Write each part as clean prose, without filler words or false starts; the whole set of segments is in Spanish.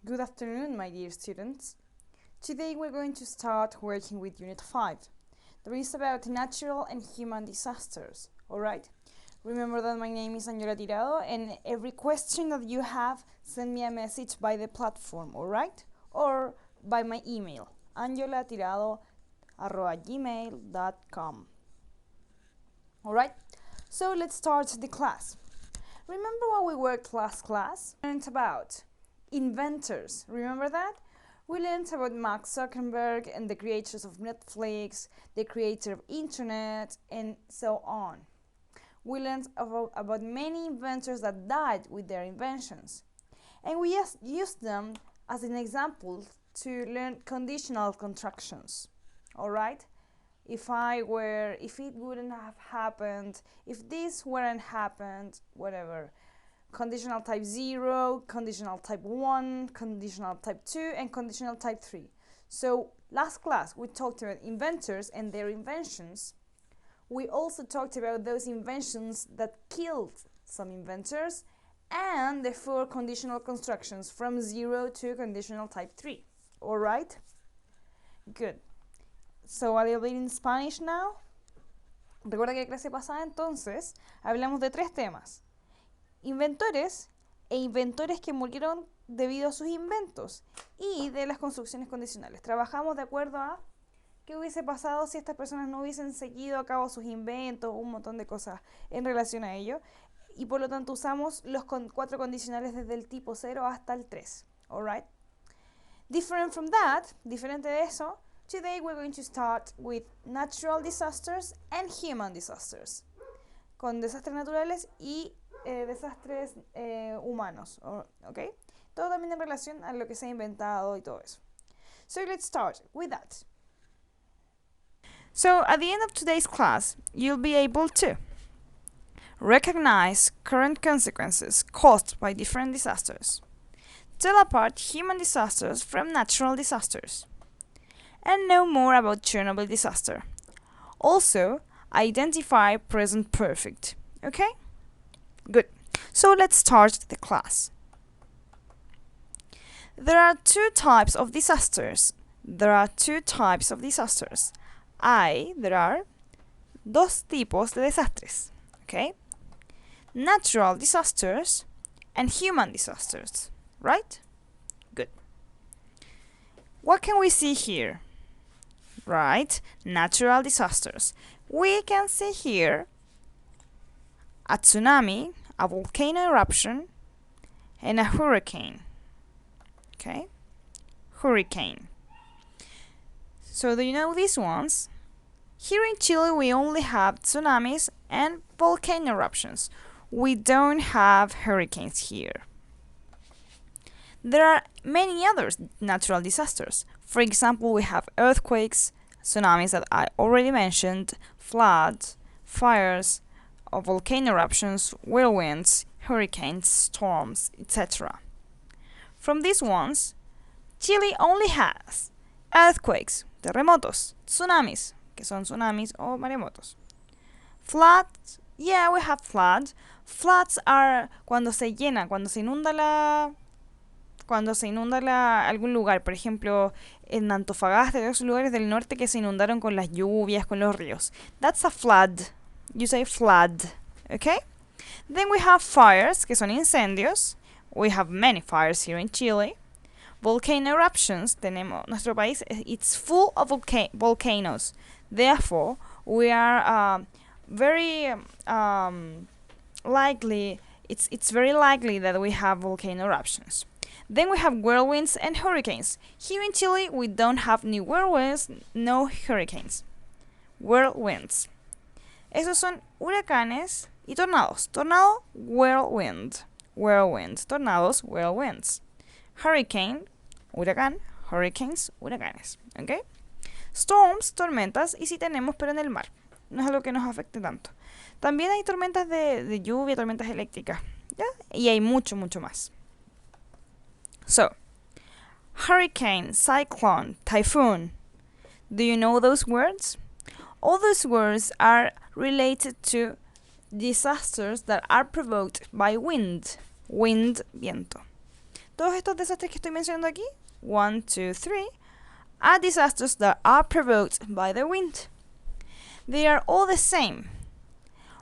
Good afternoon, my dear students. Today we're going to start working with Unit 5. That is about natural and human disasters, alright? Remember that my name is Angela Tirado, and every question that you have, send me a message by the platform, alright? Or by my email, angelatirado@gmail.com. Alright? So let's start the class. Remember what we were class? Learned about inventors. Remember that? We learned about Mark Zuckerberg and the creators of Netflix, the creator of Internet, and so on. We learned about many inventors that died with their inventions. And we just used them as an example to learn conditional constructions. Alright? If it wouldn't have happened, if this weren't happened, whatever. Conditional type 0, conditional type 1, conditional type 2, and conditional type 3. So last class we talked about inventors and their inventions. We also talked about those inventions that killed some inventors and the 4 conditional constructions from 0 to conditional type 3. Alright? Good. So a little bit in Spanish now. Recuerda que la clase pasada entonces hablamos de 3 temas. Inventores e inventores que murieron debido a sus inventos y de las construcciones condicionales. Trabajamos de acuerdo a qué hubiese pasado si estas personas no hubiesen seguido a cabo sus inventos, un montón de cosas en relación a ello, y por lo tanto usamos los 4 condicionales desde el tipo 0 hasta el 3. Alright? Diferente de eso, today we're going to start with natural disasters and human disasters. Con desastres naturales y desastres humanos, ¿ok? Todo también en relación a lo que se ha inventado y todo eso. So let's start with that. So at the end of today's class, you'll be able to recognize current consequences caused by different disasters, tell apart human disasters from natural disasters, and know more about Chernobyl disaster. Also, identify present perfect, okay? Good. So let's start the class. There are 2 types of disasters. There are 2 dos tipos de desastres, okay? Natural disasters and human disasters, right? Good. What can we see here? Right, natural disasters. We can see here a tsunami, a volcano eruption, and a hurricane. Okay? Hurricane. So do you know these ones? Here in Chile we only have tsunamis and volcano eruptions. We don't have hurricanes here. There are many other natural disasters. For example, we have earthquakes, tsunamis that I already mentioned, floods, fires, volcano eruptions, whirlwinds, hurricanes, storms, etc. From these ones, Chile only has earthquakes, terremotos, tsunamis, que son tsunamis o maremotos. Floods, yeah, we have floods. Floods are cuando se inunda algún lugar, por ejemplo, en Antofagasta y otros lugares del norte que se inundaron con las lluvias, con los ríos. That's a flood. You say flood, okay? Then we have fires, que son incendios. We have many fires here in Chile. Volcano eruptions, nuestro país, it's full of volcanoes. Therefore, we are very likely, it's very likely that we have volcano eruptions. Then we have whirlwinds and hurricanes. Here in Chile, we don't have ni whirlwinds, no hurricanes. Whirlwinds. Esos son huracanes y tornados. Tornado, whirlwind. Whirlwind. Tornados, whirlwinds. Hurricane, huracán. Hurricanes, huracanes. ¿Ok? Storms, tormentas, y si tenemos, pero en el mar. No es algo que nos afecte tanto. También hay tormentas de lluvia, tormentas eléctricas. ¿Ya? Y hay mucho más. So, hurricane, cyclone, typhoon. Do you know those words? All those words are related to disasters that are provoked by wind. Wind, viento. Todos estos desastres que estoy mencionando aquí, 1, 2, 3, are disasters that are provoked by the wind. They are all the same.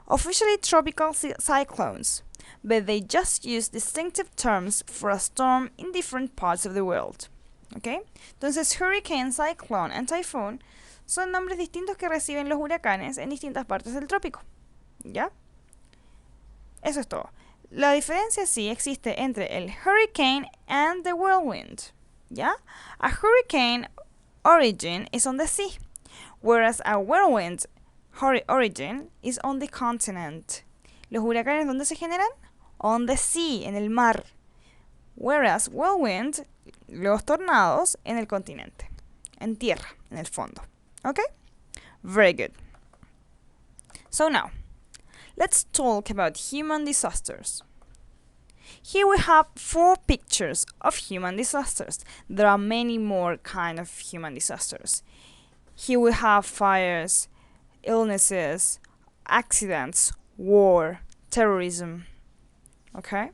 Officially tropical cyclones, but they just use distinctive terms for a storm in different parts of the world. ¿Okay? Entonces, hurricane, cyclone and typhoon son nombres distintos que reciben los huracanes en distintas partes del trópico. ¿Ya? Eso es todo. La diferencia sí existe entre el hurricane and the whirlwind. ¿Ya? A hurricane origin is on the sea, whereas a whirlwind origin is on the continent. ¿Los huracanes dónde se generan? On the sea, en el mar. Whereas whirlwind, los tornados, en el continente. En tierra, en el fondo. Okay? Very good. So now, let's talk about human disasters. Here we have 4 pictures of human disasters. There are many more kind of human disasters. Here we have fires, illnesses, accidents, war, terrorism. Okay?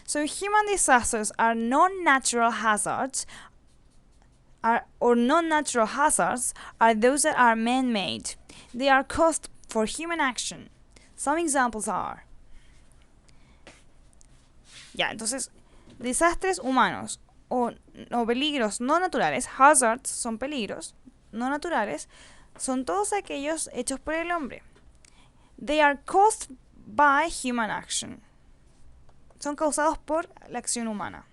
So human disasters are non-natural hazards, non-natural hazards are those that are man-made. They are caused for human action. Some examples are. Ya, entonces, desastres humanos o peligros no naturales, hazards son peligros no naturales, son todos aquellos hechos por el hombre. They are caused by human action. Son causados por la acción humana.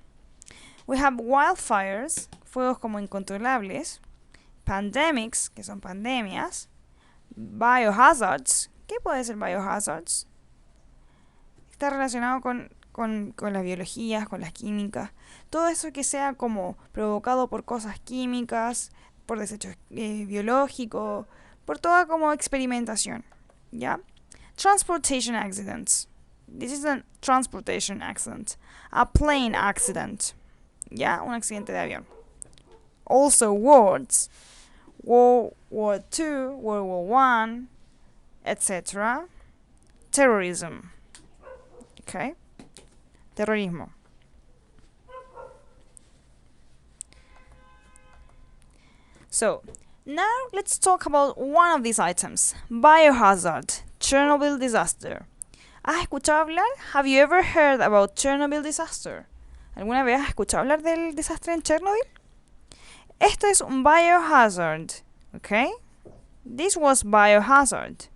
We have wildfires, fuegos como incontrolables, pandemics, que son pandemias, biohazards, ¿qué puede ser biohazards? Está relacionado con las biologías, con las químicas, todo eso que sea como provocado por cosas químicas, por desechos biológicos, por toda como experimentación, ¿ya? Transportation accidents. This is a transportation accident. A plane accident. ¿Ya? Un accidente de avión. Also wars. World War II, World War I, etc. Terrorism. Okay? Terrorismo. So, now let's talk about one of these items. Biohazard. Chernobyl disaster. ¿Has escuchado hablar? Have you ever heard about Chernobyl disaster? ¿Alguna vez has escuchado hablar del desastre en Chernobyl? Esto es un biohazard, okay? This was biohazard.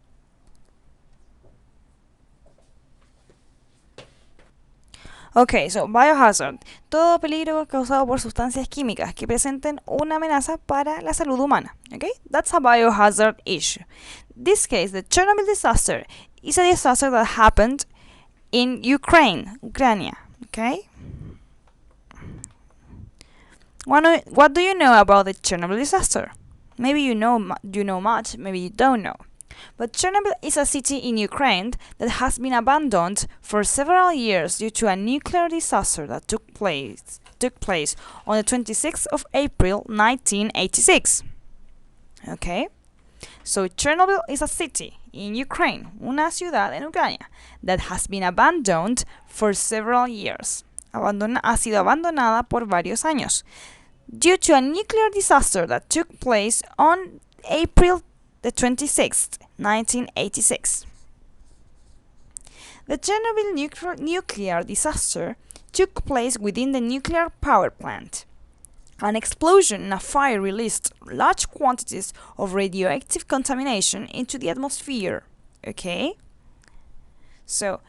Okay, so biohazard. Todo peligro causado por sustancias químicas que presenten una amenaza para la salud humana. Okay? That's a biohazard issue. This case, the Chernobyl disaster is a disaster that happened in Ukraine. Okay? What do you know about the Chernobyl disaster? Maybe you know much, maybe you don't know. But Chernobyl is a city in Ukraine that has been abandoned for several years due to a nuclear disaster that took place on the 26th of April 1986. Okay? So Chernobyl is a city in Ukraine, una ciudad en Ucrania, that has been abandoned for several years. Ha sido abandonada por varios años due to a nuclear disaster that took place on April the 26th, 1986. The Chernobyl nuclear disaster took place within the nuclear power plant. An explosion and a fire released large quantities of radioactive contamination into the atmosphere. Okay? So,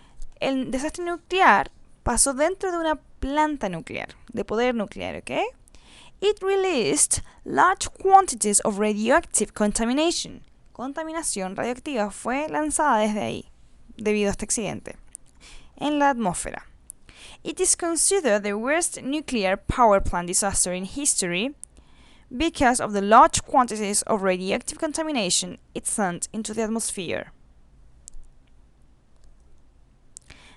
el desastre nuclear pasó dentro de una planta nuclear, de poder nuclear, okay? It released large quantities of radioactive contamination. Contaminación radioactiva fue lanzada desde ahí, debido a este accidente, en la atmósfera. It is considered the worst nuclear power plant disaster in history because of the large quantities of radioactive contamination it sent into the atmosphere.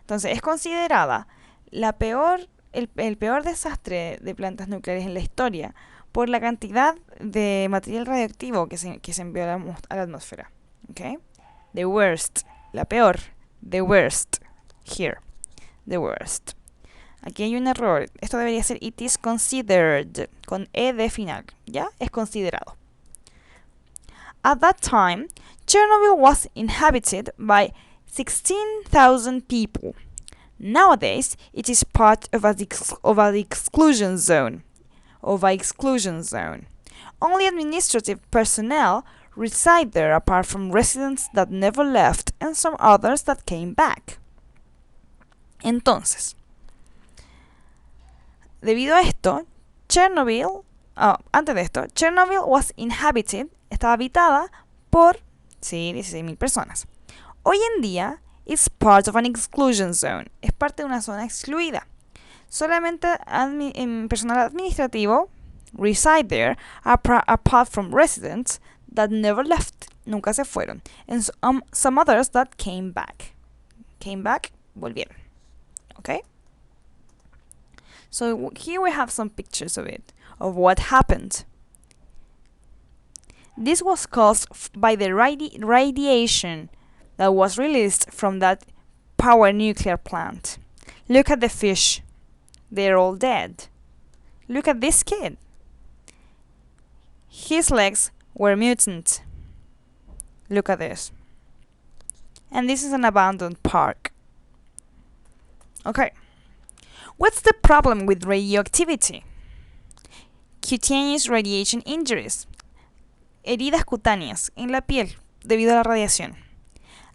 Entonces, es considerada el peor desastre de plantas nucleares en la historia por la cantidad de material radioactivo que se envió a la atmósfera. Okay? The worst, la peor, the worst, here, the worst. Aquí hay un error. Esto debería ser it is considered, con E de final, ¿ya? Es considerado. At that time, Chernobyl was inhabited by 16,000 people. Nowadays, it is part of an exclusion zone. Only administrative personnel reside there apart from residents that never left and some others that came back. Entonces, debido a esto, Chernobyl was inhabited, estaba habitada por, 16,000 personas. Hoy en día, it's part of an exclusion zone, es parte de una zona excluida. Solamente personal administrativo reside there apart from residents that never left, nunca se fueron, and some others that came back. Volvieron. Okay? So here we have some pictures of it, of what happened. This was caused by the radiation that was released from that power nuclear plant. Look at the fish. They're all dead. Look at this kid. His legs were mutant. Look at this. And this is an abandoned park. Okay. What's the problem with radioactivity? Cutaneous radiation injuries. Heridas cutáneas en la piel debido a la radiación.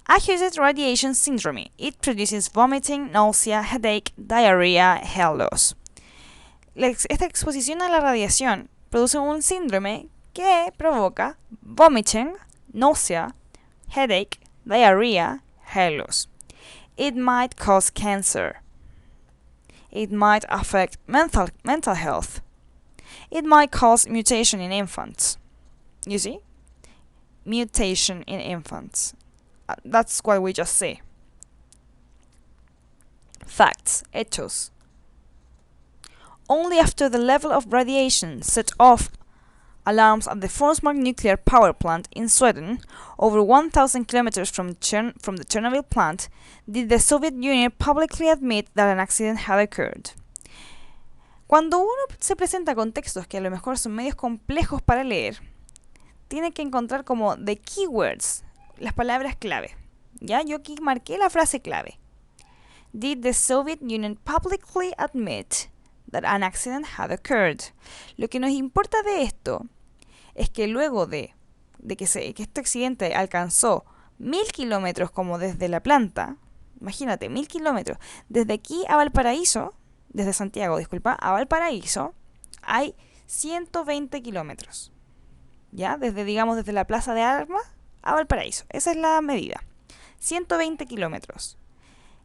Acute radiation syndrome. It produces vomiting, nausea, headache, diarrhea, hair loss. Esta exposición a la radiación produce un síndrome que provoca vomiting, nausea, headache, diarrhea, hair loss. It might cause cancer. It might affect mental health. It might cause mutation in infants. You see? Mutation in infants. That's what we just say. Facts, hechos. Only after the level of radiation set off alarms at the Forsmark nuclear power plant in Sweden, over 1,000 kilometers from the Chernobyl plant, did the Soviet Union publicly admit that an accident had occurred. Cuando uno se presenta con textos que a lo mejor son medios complejos para leer, tiene que encontrar como the keywords, las palabras clave. ¿Ya? Yo aquí marqué la frase clave. Did the Soviet Union publicly admit that an accident had occurred? Lo que nos importa de esto es que luego de que este accidente alcanzó 1.000 kilómetros como desde la planta, imagínate, 1.000 kilómetros, desde aquí a Valparaíso, desde Santiago, disculpa, a Valparaíso, hay 120 kilómetros. ¿Ya? Desde la Plaza de Armas a Valparaíso. Esa es la medida. 120 kilómetros.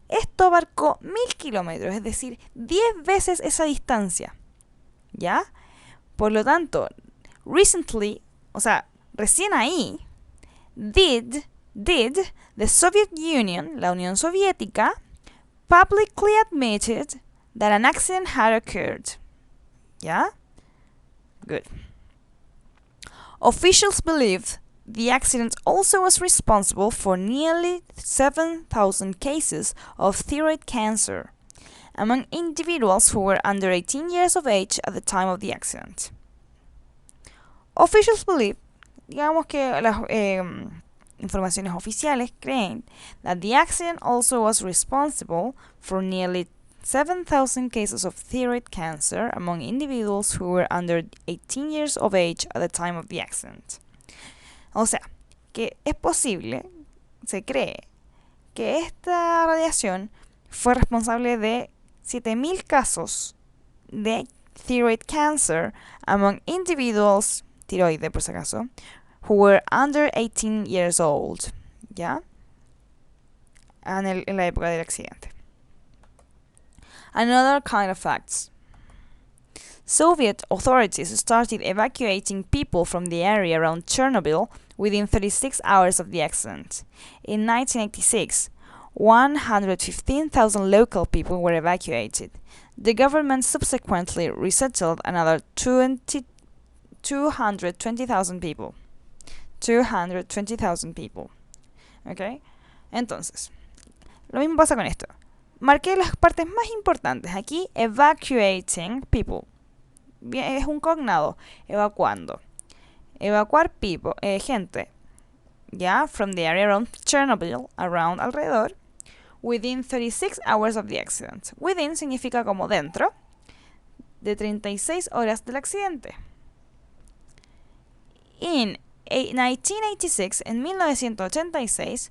Esto abarcó 1.000 kilómetros, es decir, 10 veces esa distancia. ¿Ya? Por lo tanto, recently, o sea, recién ahí, did the Soviet Union, la Unión Soviética, publicly admitted that an accident had occurred. ¿Ya? Good. Officials believe the accident also was responsible for nearly 7,000 cases of thyroid cancer among individuals who were under 18 years of age at the time of the accident. Officials believe, digamos que las informaciones oficiales creen, that the accident also was responsible for nearly 7,000 cases of thyroid cancer among individuals who were under 18 years of age at the time of the accident. O sea, que es posible, se cree, que esta radiación fue responsable de 7,000 casos de thyroid cancer among individuals, tiroide por si acaso, who were under 18 years old, ¿ya? En la época del accidente. Another kind of facts. Soviet authorities started evacuating people from the area around Chernobyl within 36 hours of the accident. In 1986, 115,000 local people were evacuated. The government subsequently resettled another 220,000 people. 220,000 people. ¿Ok? Entonces, lo mismo pasa con esto. Marqué las partes más importantes. Aquí, evacuating people. Bien, es un cognado, evacuando. Evacuar people, gente. Ya, from the area around Chernobyl, around, alrededor. Within 36 hours of the accident. Within significa como dentro de 36 horas del accidente. In 1986, en 1986,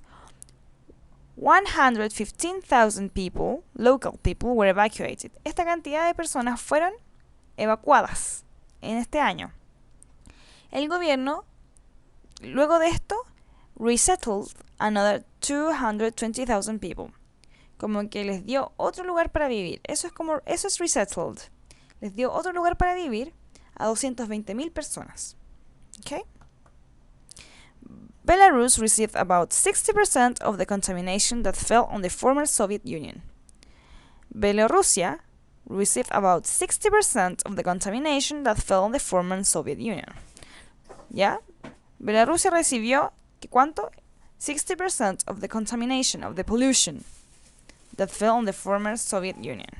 115,000 people, local people, were evacuated. Esta cantidad de personas fueron evacuadas en este año. El gobierno, luego de esto, resettled another 220,000 people. Como que les dio otro lugar para vivir. Eso es resettled. Les dio otro lugar para vivir a 220,000 personas. Okay? Belarus received about 60% of the contamination that fell on the former Soviet Union. Bielorrusia received about 60% of the contamination that fell on the former Soviet Union. ¿Ya? Bielorrusia recibió, ¿cuánto? 60% of the contamination, of the pollution that fell on the former Soviet Union.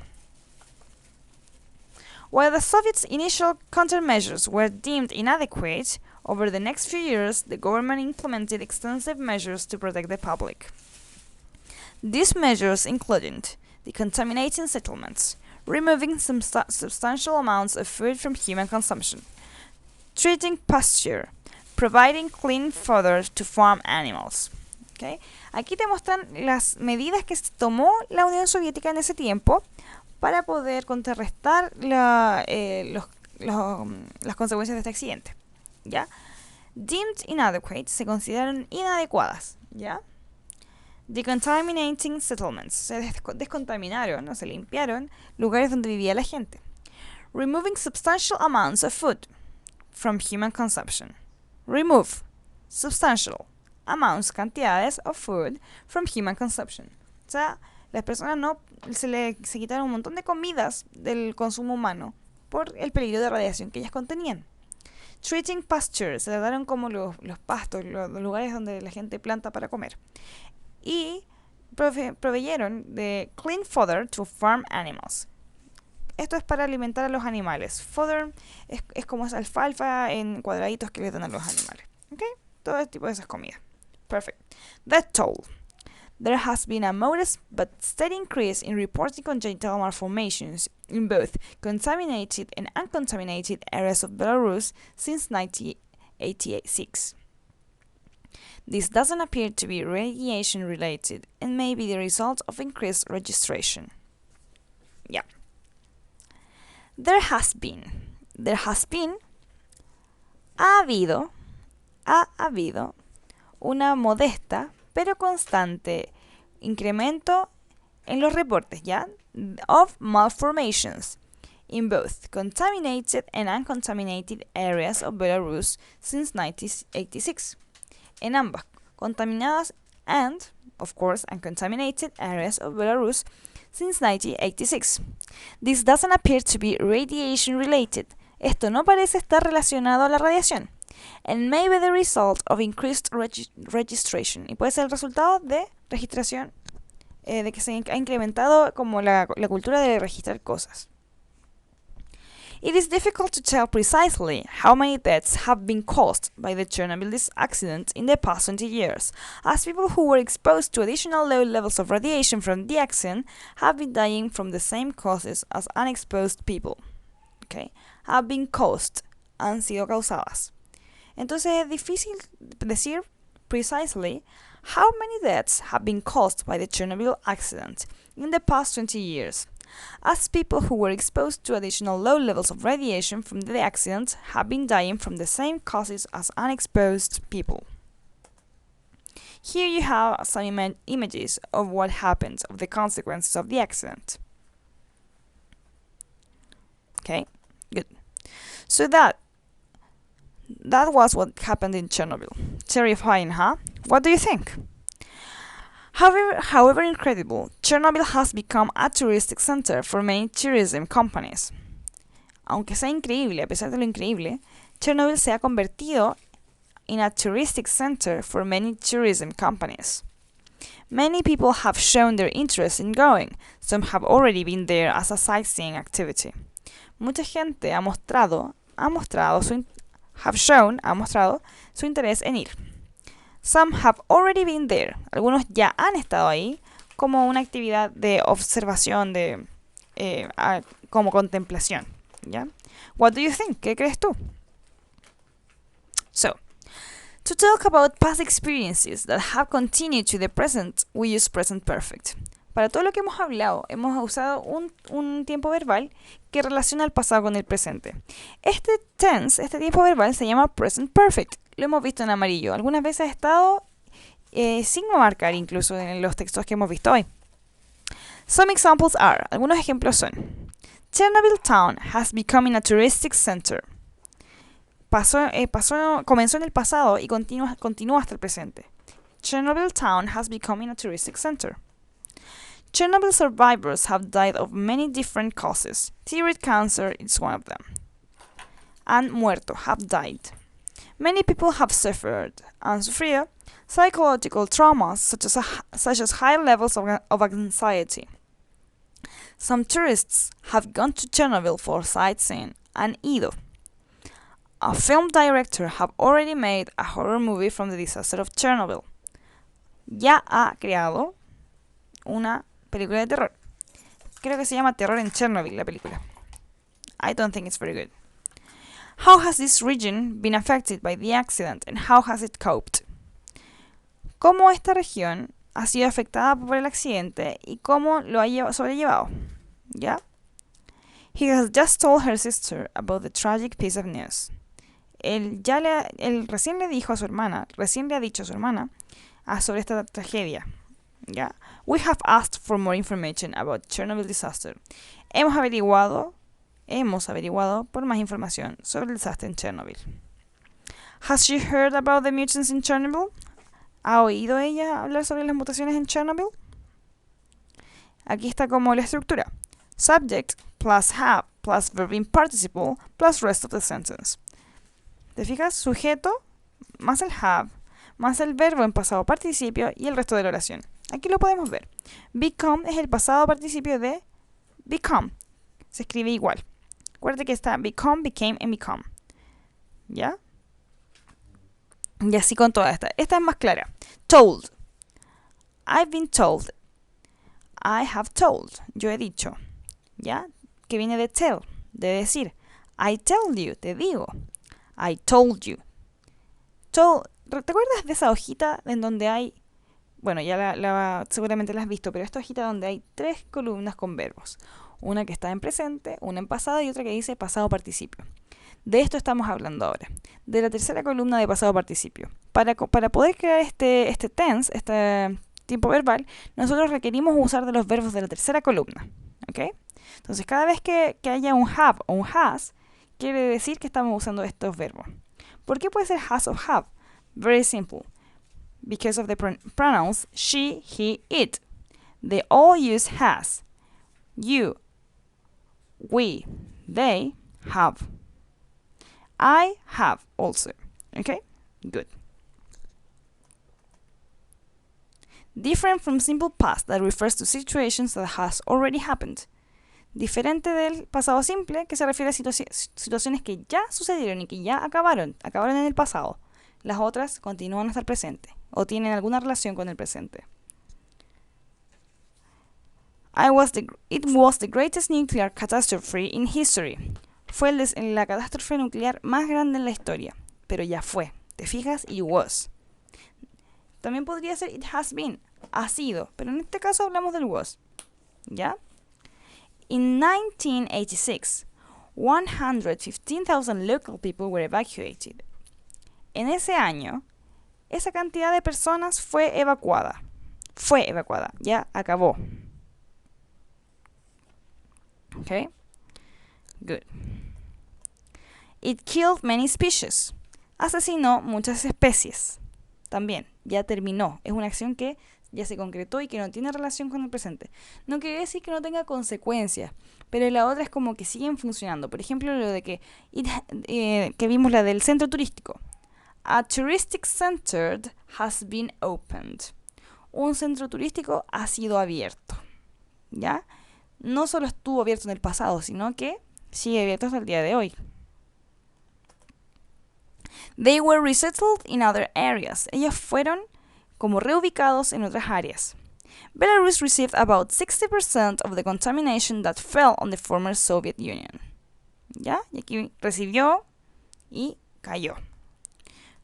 While the Soviets' initial countermeasures were deemed inadequate, over the next few years, the government implemented extensive measures to protect the public. These measures included decontaminating settlements, removing substantial amounts of food from human consumption, treating pasture, providing clean fodder to farm animals. ¿Okay? Aquí te muestran las medidas que se tomó la Unión Soviética en ese tiempo para poder contrarrestar las consecuencias de este accidente. ¿Ya? Deemed inadequate, se consideraron inadecuadas. ¿Ya? Decontaminating settlements, se descontaminaron, no se limpiaron lugares donde vivía la gente. Removing substantial amounts of food from human consumption. Remove substantial amounts, cantidades of food from human consumption. O sea, las personas no se quitaron un montón de comidas del consumo humano por el peligro de radiación que ellas contenían. Treating pastures, se trataron como los pastos, los lugares donde la gente planta para comer. Y proveyeron de clean fodder to farm animals. Esto es para alimentar a los animales. Fodder es como esa alfalfa en cuadraditos que les dan a los animales. ¿Ok? Todo tipo de esas comidas. Perfect. The toll. There has been a modest but steady increase in reporting congenital malformations in both contaminated and uncontaminated areas of Belarus since 1986. This doesn't appear to be radiation related and may be the result of increased registration. Yeah. There has been. Ha habido una modesta pero constante incremento en los reportes, ¿ya? Of malformations in both contaminated and uncontaminated areas of Belarus since 1986. En ambas, contaminadas and, of course, uncontaminated areas of Belarus since 1986. This doesn't appear to be radiation related. Esto no parece estar relacionado a la radiación. And may be the result of increased registration. Y puede ser el resultado de registración, de que se ha incrementado como la cultura de registrar cosas. It is difficult to tell precisely how many deaths have been caused by the Chernobyl accident in the past 20 years, as people who were exposed to additional low levels of radiation from the accident have been dying from the same causes as unexposed people. Okay? Have been caused, han sido causadas. Entonces es difícil decir precisely how many deaths have been caused by the Chernobyl accident in the past 20 years, as people who were exposed to additional low levels of radiation from the accident have been dying from the same causes as unexposed people. Here you have some images of what happened, of the consequences of the accident. Okay, good. So that was what happened in Chernobyl. Terrifying, huh? What do you think? However incredible, Chernobyl has become a touristic center for many tourism companies. Aunque sea increíble, a pesar de lo increíble, Chernobyl se ha convertido in a touristic center for many tourism companies. Many people have shown their interest in going. Some have already been there as a sightseeing activity. Mucha gente ha mostrado su interés en ir. Some have already been there. Algunos ya han estado ahí como una actividad de observación, como contemplación. ¿Ya? What do you think? ¿Qué crees tú? So, to talk about past experiences that have continued to the present, we use present perfect. Para todo lo que hemos hablado, hemos usado un tiempo verbal que relaciona el pasado con el presente. Este tense, este tiempo verbal, se llama present perfect. Lo hemos visto en amarillo. Algunas veces ha estado sin marcar incluso en los textos que hemos visto hoy. Some examples are, algunos ejemplos son: Chernobyl town has become a touristic center. Comenzó en el pasado y continúa hasta el presente. Chernobyl town has become a touristic center. Chernobyl survivors have died of many different causes. Thyroid cancer is one of them. Han muerto, have died. Many people have suffered, han sufrido, psychological traumas such as high levels of anxiety. Some tourists have gone to Chernobyl for sightseeing, han ido. A film director have already made a horror movie from the disaster of Chernobyl. Ya ha creado una película de terror. Creo que se llama Terror en Chernobyl, la película. I don't think it's very good. How has this region been affected by the accident and how has it coped? ¿Cómo esta región ha sido afectada por el accidente y cómo lo ha sobrellevado? ¿Ya? He has just told her sister about the tragic piece of news. Él recién le ha dicho a su hermana sobre esta tragedia. ¿Ya? We have asked for more information about Chernobyl disaster. Hemos averiguado por más información sobre el desastre en Chernobyl. Has she heard about the mutations in Chernobyl? ¿Ha oído ella hablar sobre las mutaciones en Chernobyl? Aquí está como la estructura. Subject plus have plus verb in participle plus rest of the sentence. ¿Te fijas? Sujeto más el have más el verbo en pasado participio y el resto de la oración. Aquí lo podemos ver. Become es el pasado participio de become. Se escribe igual. Acuérdate que está become, became and become. ¿Ya? Y así con toda esta. Esta es más clara. Told. I've been told. I have told. Yo he dicho. ¿Ya? Que viene de tell, de decir. I tell you, te digo. I told you. ¿Te acuerdas de esa hojita en donde hay... Bueno, ya seguramente la has visto, pero esta hojita donde hay 3 columnas con verbos. Una que está en presente, una en pasado y otra que dice pasado participio. De esto estamos hablando ahora. De la tercera columna de pasado participio. Para poder crear este tense, este tiempo verbal, nosotros requerimos usar de los verbos de la tercera columna. ¿Ok? Entonces, cada vez que haya un have o un has, quiere decir que estamos usando estos verbos. ¿Por qué puede ser has o have? Very simple. Because of the pronouns she, he, it. They all use has. You, we, they have. I have also. Okay? Good. Different from simple past that refers to situations that has already happened. Diferente del pasado simple que se refiere a situaciones que ya sucedieron y que ya acabaron en el pasado. Las otras continúan hasta el presente o tienen alguna relación con el presente. It was the greatest nuclear catastrophe in history. Fue la catástrofe nuclear más grande en la historia, pero ya fue. ¿Te fijas? It was. También podría ser it has been, ha sido, pero en este caso hablamos del was. ¿Ya? In 1986, 115,000 local people were evacuated. En ese año, esa cantidad de personas fue evacuada. Ya acabó. Okay? Good. It killed many species. Asesinó muchas especies. También, ya terminó. Es una acción que ya se concretó y que no tiene relación con el presente. No quiere decir que no tenga consecuencias, pero la otra es como que siguen funcionando. Por ejemplo, lo de que vimos la del centro turístico. A touristic center has been opened. un centro turístico ha sido abierto, ¿ya? No solo estuvo abierto en el pasado, sino que sigue abierto hasta el día de hoy. They were resettled in other areas. Ellos fueron como reubicados en otras áreas. Belarus received about 60% of the contamination that fell on the former Soviet Union. ¿Ya? Y aquí recibió y cayó.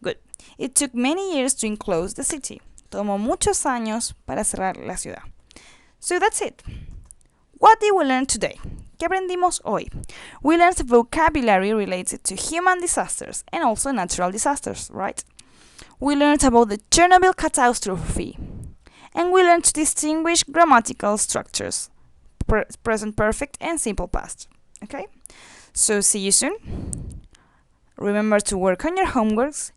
Good. It took many years to enclose the city. Tomó muchos años para cerrar la ciudad. So that's it. What did we learn today? ¿Qué aprendimos hoy? We learned vocabulary related to human disasters and also natural disasters, right? We learned about the Chernobyl catastrophe. And we learned to distinguish grammatical structures, present perfect and simple past. Okay? So see you soon. Remember to work on your homeworks.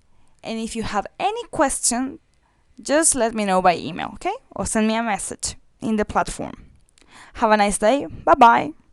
And if you have any question, just let me know by email, okay? Or send me a message in the platform. Have a nice day. Bye-bye.